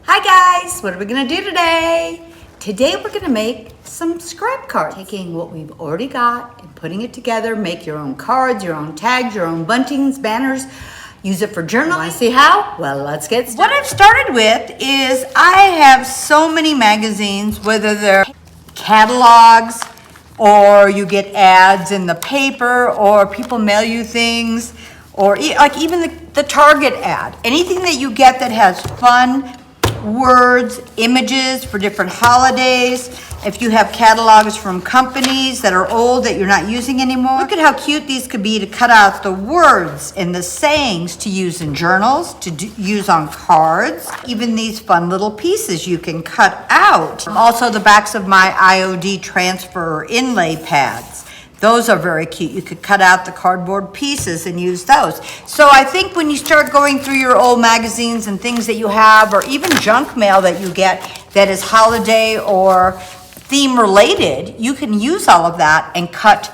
Hi guys, what are we gonna do today? Today we're gonna make some scrap cards. Taking what we've already got and putting it together, make your own cards, your own tags, your own buntings, banners, use it for journaling. Want to see how? Well, let's get started. What I've started with is I have so many magazines, whether they're catalogs or you get ads in the paper or people mail you things or like even the Target ad. Anything that you get that has fun words, images for different holidays. If you have catalogs from companies that are old that you're not using anymore, look at how cute these could be to cut out the words and the sayings to use in journals, to use on cards. Even these fun little pieces you can cut out. Also the backs of my IOD transfer inlay pads. Those are very cute. You could cut out the cardboard pieces and use those. So I think when you start going through your old magazines and things that you have, or even junk mail that you get that is holiday or theme related, you can use all of that and cut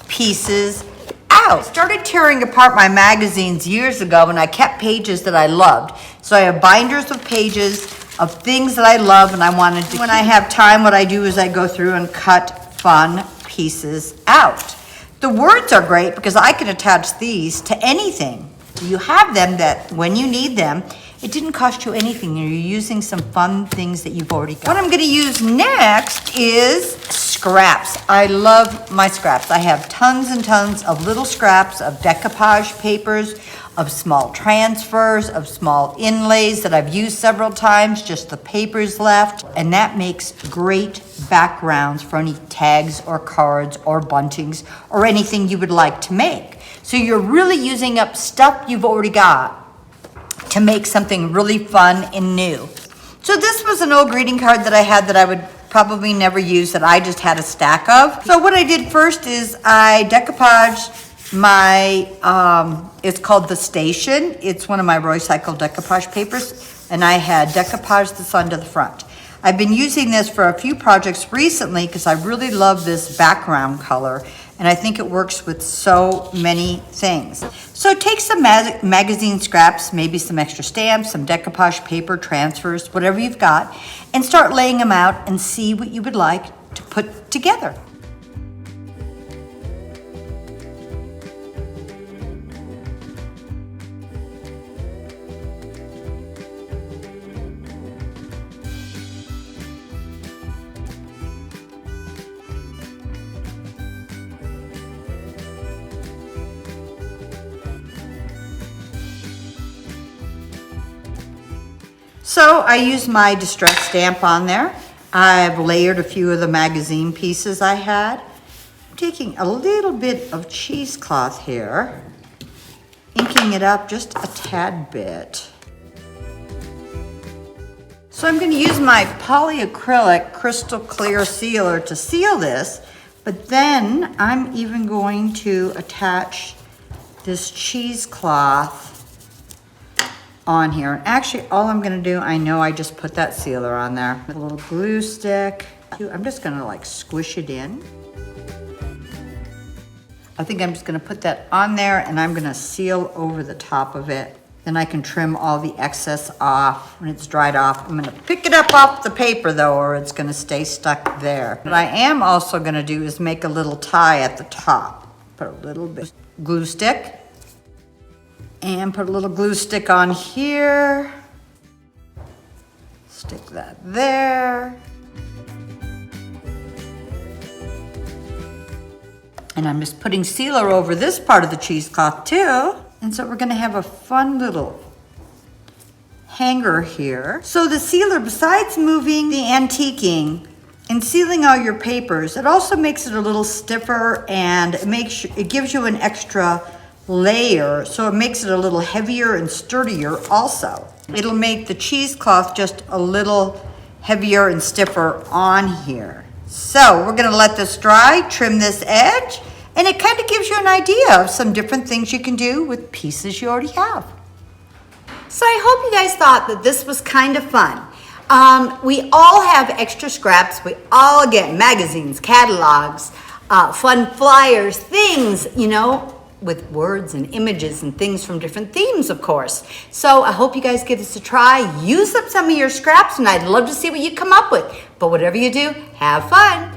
pieces out. I started tearing apart my magazines years ago and I kept pages that I loved. So I have binders of pages of things that I love and I wanted to. When I have time, what I do is I go through and cut fun pieces out. The words are great because I can attach these to anything. You have them that when you need them, it didn't cost you anything. You're using some fun things that you've already got. What I'm going to use next is scraps. I love my scraps. I have tons and tons of little scraps of decoupage papers, of small transfers, of small inlays that I've used several times, just the papers left. And that makes great backgrounds for any tags or cards or buntings or anything you would like to make. So you're really using up stuff you've already got to make something really fun and new. So this was an old greeting card that I had that I would probably never use, that I just had a stack of. So what I did first is I decoupaged my, it's called The Station. It's one of my Roycycle decoupage papers, and I had decoupaged this onto the front. I've been using this for a few projects recently because I really love this background color, and I think it works with so many things. So take some magazine scraps, maybe some extra stamps, some decoupage paper, transfers, whatever you've got, and start laying them out and see what you would like to put together. So I used my distress stamp on there. I've layered a few of the magazine pieces I had. I'm taking a little bit of cheesecloth here, inking it up just a tad bit. So I'm going to use my polyacrylic crystal clear sealer to seal this, but then I'm even going to attach this cheesecloth on here. And actually all I'm gonna do, I know I just put that sealer on there. A little glue stick. I'm just gonna like squish it in. I think I'm just gonna put that on there and I'm gonna seal over the top of it. Then I can trim all the excess off when it's dried off. I'm gonna pick it up off the paper though, or it's gonna stay stuck there. What I am also gonna do is make a little tie at the top. Put a little bit glue stick. And put a little glue stick on here. Stick that there. And I'm just putting sealer over this part of the cheesecloth too. And so we're gonna have a fun little hanger here. So the sealer, besides moving the antiquing and sealing all your papers, it also makes it a little stiffer, and it gives you an extra layer, so it makes it a little heavier and sturdier also. It'll make the cheesecloth just a little heavier and stiffer on here. So we're gonna let this dry, trim this edge, and it kind of gives you an idea of some different things you can do with pieces you already have. So I hope you guys thought that this was kind of fun. We all have extra scraps. We all get magazines, catalogs, fun flyers, things, you know, with words and images and things from different themes, of course. So I hope you guys give this a try. Use up some of your scraps, and I'd love to see what you come up with. But whatever you do, have fun.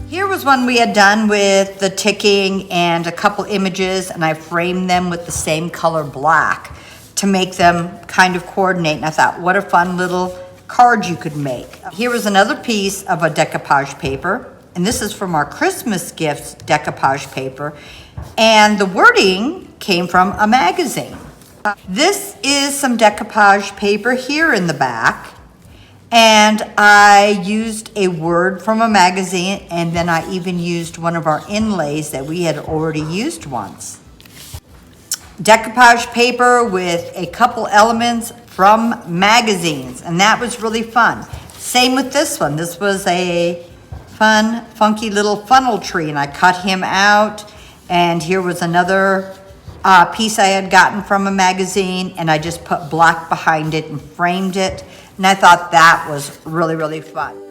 Here was one we had done with the ticking and a couple images, and I framed them with the same color black to make them kind of coordinate. And I thought, what a fun little card you could make. Here was another piece of a decoupage paper, and this is from our Christmas gifts decoupage paper, and the wording came from a magazine. This is some decoupage paper here in the back, and I used a word from a magazine, and then I even used one of our inlays that we had already used once. Decoupage paper with a couple elements from magazines, and that was really fun. Same with this one. This was a fun, funky little funnel tree, and I cut him out, and here was another piece I had gotten from a magazine, and I just put black behind it and framed it, and I thought that was really, really fun.